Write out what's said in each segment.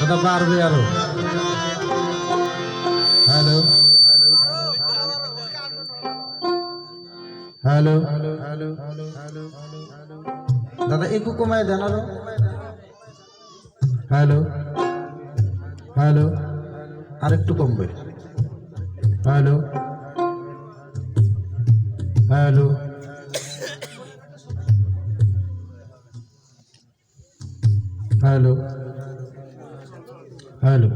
দাদা পারবে আরো। হ্যালো হ্যালো দাদা একটু কমায় দেন আরো। হ্যালো হ্যালো আর একটু কমবে। হ্যালো হ্যালো হ্যালো হ্যালো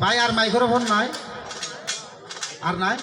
ভাই আর মাইক্রোফোন নাই আর নাই।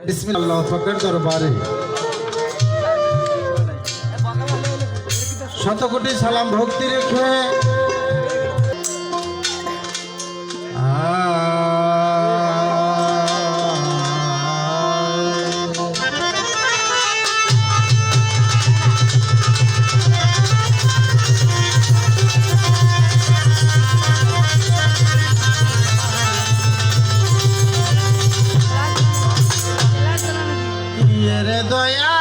বিসমিল্লাহ ফকর দরবারে শত কোটি সালাম ভক্তি রেখে দয়া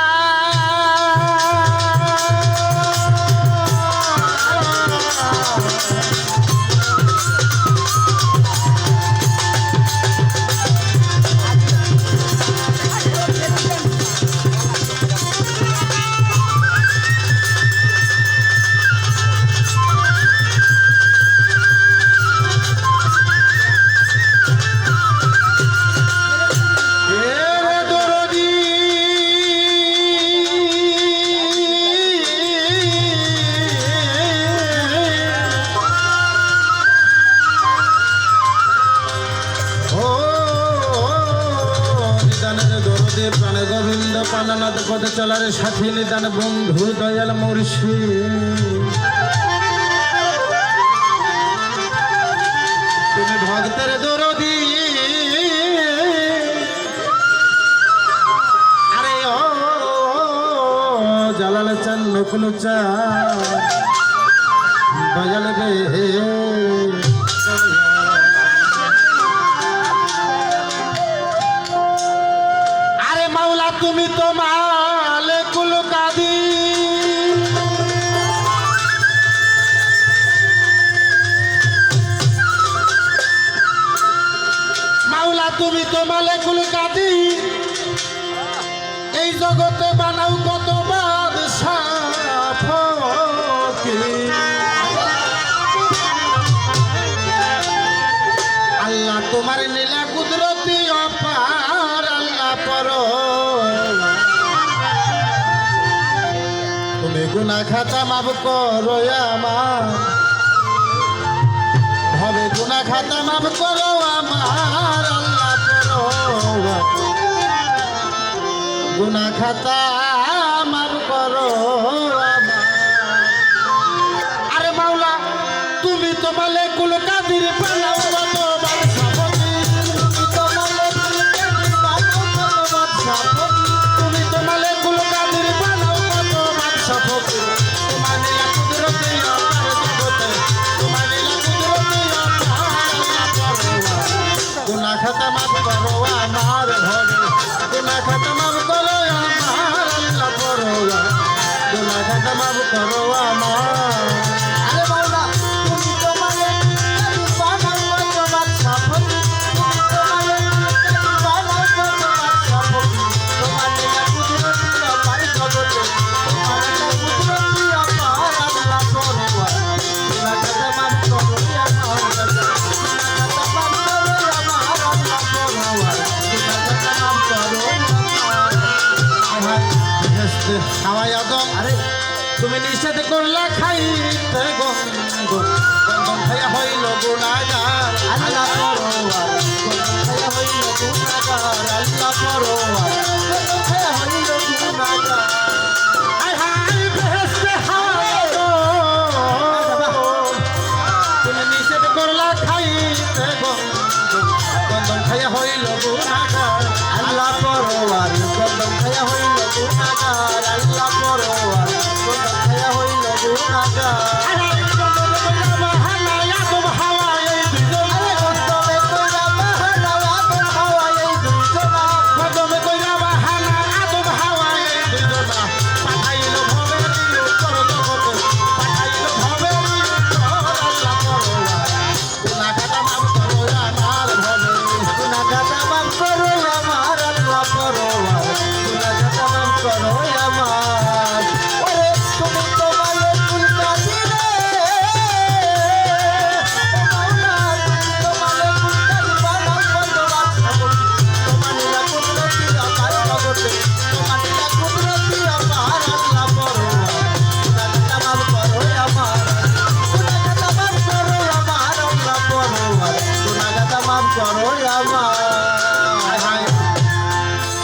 প্রাণে গোবিন্দ পানানাথ পথে চলার সাথী নিদান বন্ধু দয়াল মুর্শিদ তুমি ভক্তের দরদি আরে ও জালাল চান নকুল চান দয়াল রে তুমি তো মালিকুল কাদির মাওলা তুমি তো মালিকুল কাদির এই জগতে বানাও কত বাদশাহ ফকির আল্লাহ তোমার নীলা কুদরতি অপার আল্লাহ পর তুমি গুনাহ খাতা মাফ করো আমার হবে গুনাহ খাতা মাফ করো আমার। আরে মাওলা তুমি তো মালিকুল কাদির বানাও কতবার সাপতি, তুমি তো মালিকুল কাদির বানাও কতবার সাপতি, তুমি তো মালিকুল কাদির বানাও কতবার সাপতি। তোমার নীলা কুদরতে আমার জগতে, তোমার নীলা কুদরতে আমার পরওয়ার। গুনাহ খাতা মাফ করো আমার ঘরে, গুনাহ খাতা মাফ করো আমার আল্লাহ পরওয়ার। গুনাহ খাতা মাফ করো আমার। আরে মাওলা তুমি তো মালিকুল কাদির বানাও কতবার সাপতি, তুমি তো মালিকুল কাদির বানাও কতবার সাপতি। তোমার নীলা কুদরতে আমার জগতে, তোমার নীলা কুদরতে আমার আল্লাহ পরওয়ার। গুনাহ খাতা মাফ করো আমার ঘরে, হাওয়াই আদম আরে তুমি নিষেধ করলা খাইতে গন্ধম খাইয়া হইল গুনাহগার আল্লাহ পরওয়ার। গন্ধম খাইয়া হইল গুনাহগার আল্লাহ পরওয়ার। গন্ধম খাইয়া হইল গুনাহগার। আয় হায় বেহেশতে হাওয়াই আদম তুমি নিষেধ করলা খাইতে গন্ধম খাইয়া হইল গুনাহগার আল্লাহ পরওয়ার। গন্ধম খাইয়া হইল গুনাহগার আল্লাহ পরওয়ার। গন্ধম খাইয়া হইল গুনাহগার।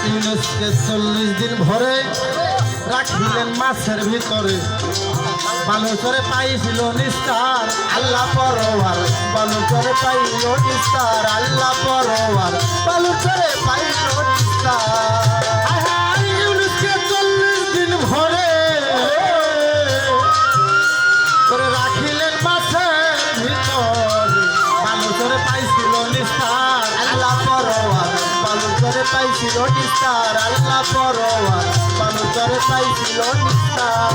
ইউনুসকে 40 দিন ভরে রাখিলেন মাছের ভিতরে, বালুচরে পাইছিল নিস্তার আল্লাহ পরওয়ার। বালুচরে পাইল নিস্তার আল্লাহ পরওয়ার। বালুচরে পাইল নিস্তার। ইউনুসকে 40 দিন ভরে করে রাখিলেন মাছের ভিতরে, বালুচরে পাইছিল নিস্তার আল্লাহ পরওয়ার। বালুচরে পাইছিল নিস্তার আল্লাহ পরওয়ার। বালুচরে পাইছিল নিস্তার।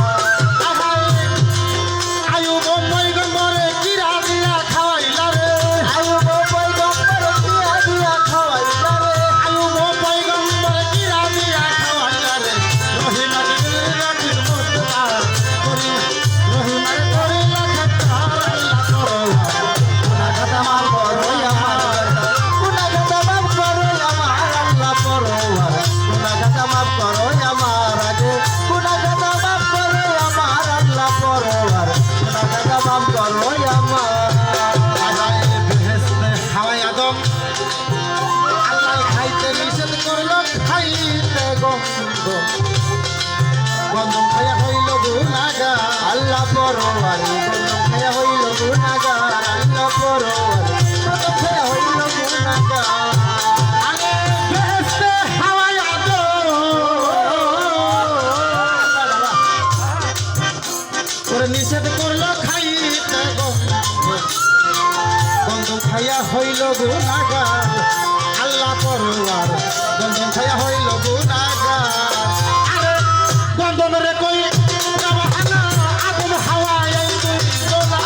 আয়ুব পয়গম্বরে কিরা দিয়া খাওয়াইলা রে, আয়ুব পয়গম্বরে কিরা দিয়া খাওয়াইলা রে, আয়ুব পয়গম্বরে কিরা দিয়া খাওয়াইলা রে। রহিমার রাখির মুস্তা করি, রহিমার করে লাখাতা আল্লাহ পরওয়ার। গুনাহ খাতা মাফ করো আমার, গুনাহ খাতা মাফ করো আমার আল্লাহ পরওয়ার। গুনাহ খাতা মাফ করো আমার আগে, গুনাহ খাতা মাফ করো আমার আল্লাহ পরওয়ার। গুনাহ খাতা মাফ করো আমার। আয় বেহেশতে হাওয়াই আদম আল্লাহ খাইতে নিষেধ করলো, খাইতে গন্ধম খাইয়া হইল গুনাহগার আল্লাহ পরওয়ার। গন্ধম খাইয়া হইল গুনাহগার আল্লাহ পরওয়ার। গন্ধম খাইয়া হইল গুনাহগার। আরে বেহেশতে হাওয়াই আদম করে নিষেধ করলো খাইতে গন্ধম খাইয়া হইল গুনাহগার আল্লাহ পরওয়ার। গন্ধম খাইয়া হইল গুনাহগার। আরে গন্ধম রে কই রাবাহানা আদম হাওয়াই দুইজনা,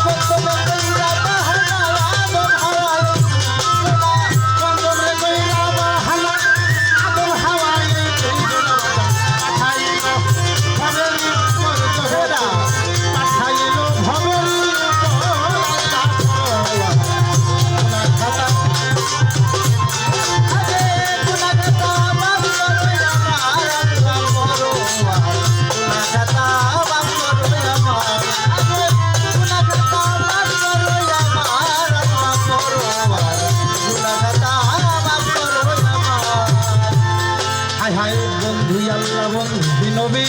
গন্ধম রে কই রাবাহানা আদম হাওয়াই দুইজনা, গন্ধম রে কই রাবাহানা আদম হাওয়াই দুইজনা। পাঠাইল ভবের উপর জোহরা, পাঠাইল ভবের উপর আল্লাহ পরওয়ার। গুনাহ খাতা আরে গুনাহ খাতা নবী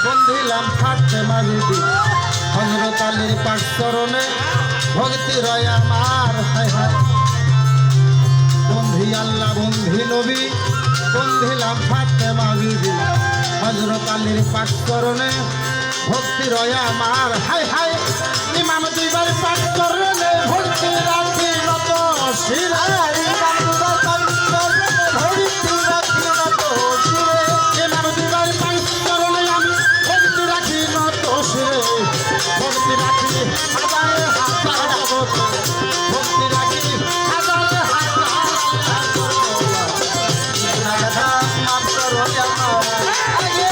বন্ধিলাম ফাতেমা বিবি হযরত আলীর পাক চরণে ভক্তি রয় আমার হায় হায় বন্ধি আল্লাহ বন্ধি নবী বন্ধিলাম ফাতেমা বিবি হযরত আলীর পাক চরণে ভক্তি রয় আমার হায় হায় ইমাম দুইবার পাক চরণে ভক্তি রাখি নত শিরা ইমাম দুইবার পাক চরণে ভক্তি রাখি নত শিরে ইমাম দুইবার পাক চরণে আমি ভক্তি রাখি নত শিরে ভক্তি রাখি হাজারে হাজার ভক্তি রাখি হাজারে হাজার মাফ করো আমার আগে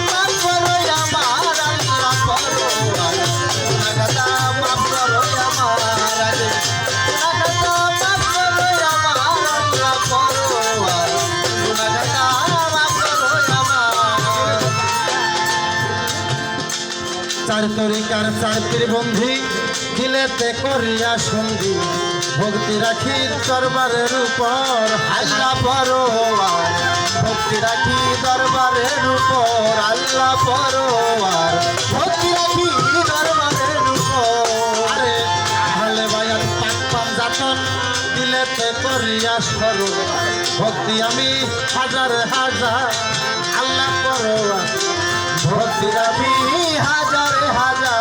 মাফ করো আমার আল্লাহ করো গুনাহগার মাফ করো আমার আগে গুনাহগার মাফ করো আমার আল্লাহ করো গুনাহগার মাফ করো আমার চার তরিকার চার ত্রিবন্ধী দিলেতে করিয়া সঙ্গী ভক্তি রাখি দরবারের উপর আল্লাহ পরোয়ার ভক্তি রাখি দরবারের উপর আল্লাহ পরোয়ার ভক্তি রাখি দরবারের উপর আরে হলে বায়াত পাক পাঞ্জাতন দিলেতে করিয়া স্মরণ ভক্তি আমি হাজার হাজার আল্লাহ পরোয়ার ভক্তি রাখি হাজার হাজার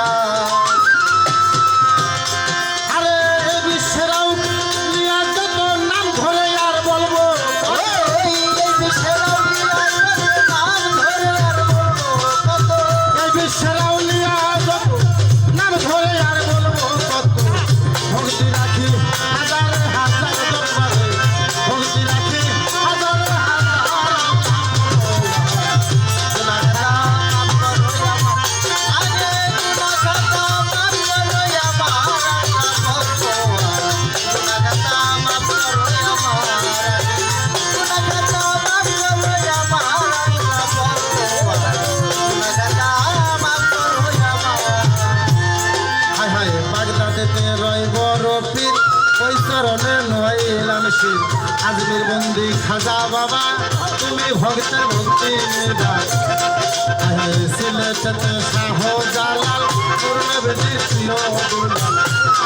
আরে বিশ্বেরাও নিয়া যত নাম ধরে আর বলবো এই বিশ্বেরাও নিয়া যত নাম ধরে আর বলবো কত এই বিশ্বেরাও নিয়া যত নাম ধরে আর বলবো কত ভক্তি রাখি হাজার হাজার দরবারে ভক্তি রাখি হাজার হাজার আজমির বন্দি খাজা বাবা তুমি ভক্তের ভক্তি নির্ভর সিলেটেতে শাহ জালাল পূর্ণবেদী ছিল দুর্লাল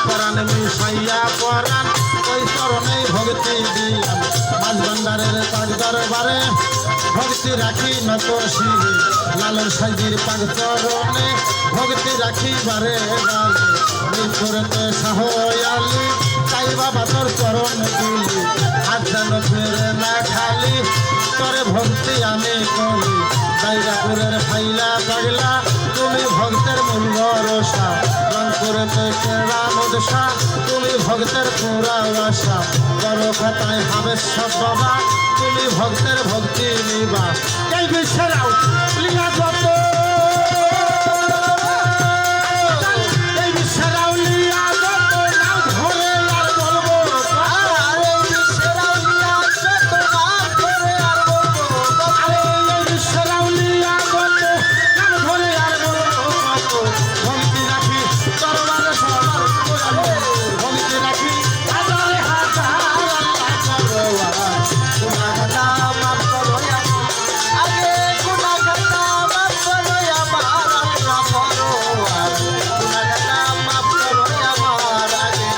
পরাণ মিশাইয়া পরাণ ওই চরণেই ভক্তি দিলাম মাঝ ভান্ডারের পাক দরবারে ভক্তি রাখি নত শিরে লালন সাইজির পাক চরণে ভক্তি রাখি বারে বারে মিরপুরেতে শাহ আলী চাই বাবা তোর চরণ দিলি হাত যেন ফেরে না খালি তোরে ভক্তি আমি করি জায়গাপুরের ফাইলা পাগলা তুমি ভক্তের মূল ভরসা রংপুরেতে কেরা মদসা তুমি ভক্তের পুরা আশা বড় কথায় হাবেশ্বর বাবা তুমি ভক্তের ভক্তি নিবা এই বিশ্বেরাও লিয়া যত এই বিশ্বেরাও লিয়া যত নাম ধরে আর বলবো আরে বিশ্বেরাও লিয়া যত নাম ধরে আর বলবো আরে এই বিশ্বেরাও লিয়া যত নাম ধরে আর বলবো ভক্তি রাখি দরবারে সবার কোরআনে ভক্তি রাখি হাজারে হাজার আল্লাহ করোয়া গুনাহগার মাফ করো আগে গুনাহগার মাফ করো আমার আল্লাহ করোয়া গুনাহগার মাফ করো আমার আগে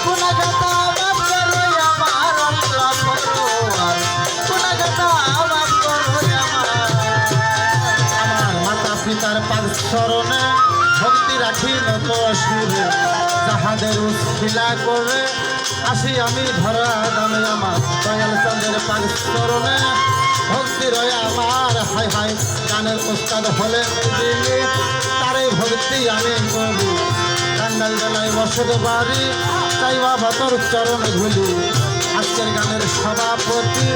গুনাহগার মাফ করো আমার আল্লাহ করোয়া গুনাহগার মাফ করো আমার মাতা পিতার পাক চরণে ভক্তি রাখি নত সুরে যাহাদের উৎখিলা করে আসি আমি ধরা দামে আমার দয়াল চন্দ্রের পাক চরণে ভক্তি রয় আমার হায় হায় গানের উস্তাদ হলে দিলি তারে ভক্তি আমি করি কান্ডাল বেলায় বসত বাড়ি চাই বাবা তোর চরণ ধুলি আজকের গানের সভাপতি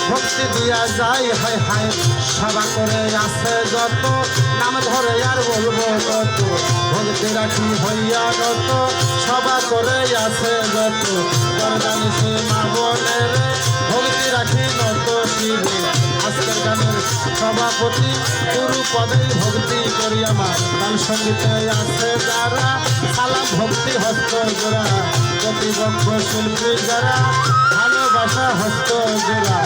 ভক্তি দিয়া যায় হায় হায় সভা করে আসে যত নাম ধরে আর বলবো কত ভক্তি রাখি হইয়া যত সভা করে আসে যত করদানি সে মা বোনের ভক্তি রাখি নত শিবে আজকের গানের সভাপতি গুরু পদে ভক্তি করি আমার গান সঙ্গীতে আছে যারা সালাম ভক্তি হস্ত জোড়া প্রতিপক্ষ শিল্পী যারা ভালোবাসা হস্ত জোড়া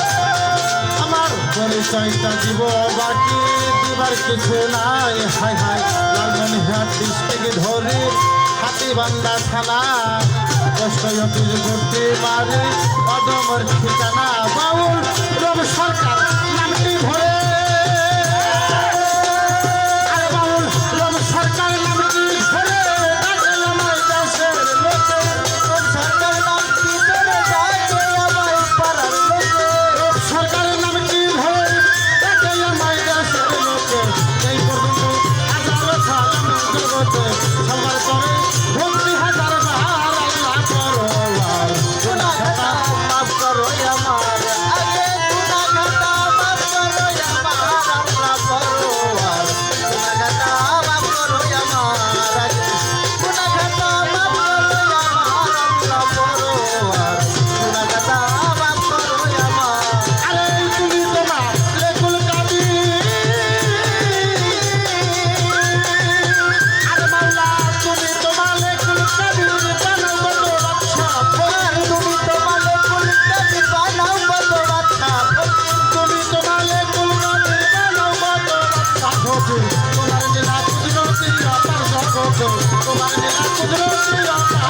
আমার পরিচয়টা দিব বাকি দিবার কিছু নাই। হাই হাই লালমনিরহাট ডিস্ট্রিক্ট ধরে হাতিবান্ধা থানা কষ্ট অফিস করতে পারি অদমর ঠিকানা বাউল রব সরকার নামটি ধরে আরে বাউল রব সরকার নামটি ধরে ডাকে আমার দেশের লোকে রব সরকার নামটি ধরে ডাকে আমার পাড়ার লোকে রব সরকার নামটি ধরে ডাকে আমার দেশের লোকে এই পর্যন্ত হাজারো সালাম জগতে সবার করে ভক্তি হাজার বার আল্লাহ পরোয়ার গুনাহ খাতা মাফ করো আমার আগে গুনাহ খাতা মাফ করো আমার আল্লাহ পরোয়ার গুনাহ খাতা মাফ করো আমার আগে গুনাহ খাতা মাফ করো আমার আল্লাহ পরোয়ার গুনাহ খাতা মাফ করো আমার আরে তুমি তোমার লেকুল কাদির আরে মাওলা তুমি তোমার লেকুল কাদির বানাও বড় বাদশা তুমি তোমার লেকুল কাদির বানাও বড় বাদশা তুমি তোমার লেকুল কাদির বানাও বড় বাদশা তোমার নীলা কুদরতি অপার জগত তোমার নীলা কুদরতি অপার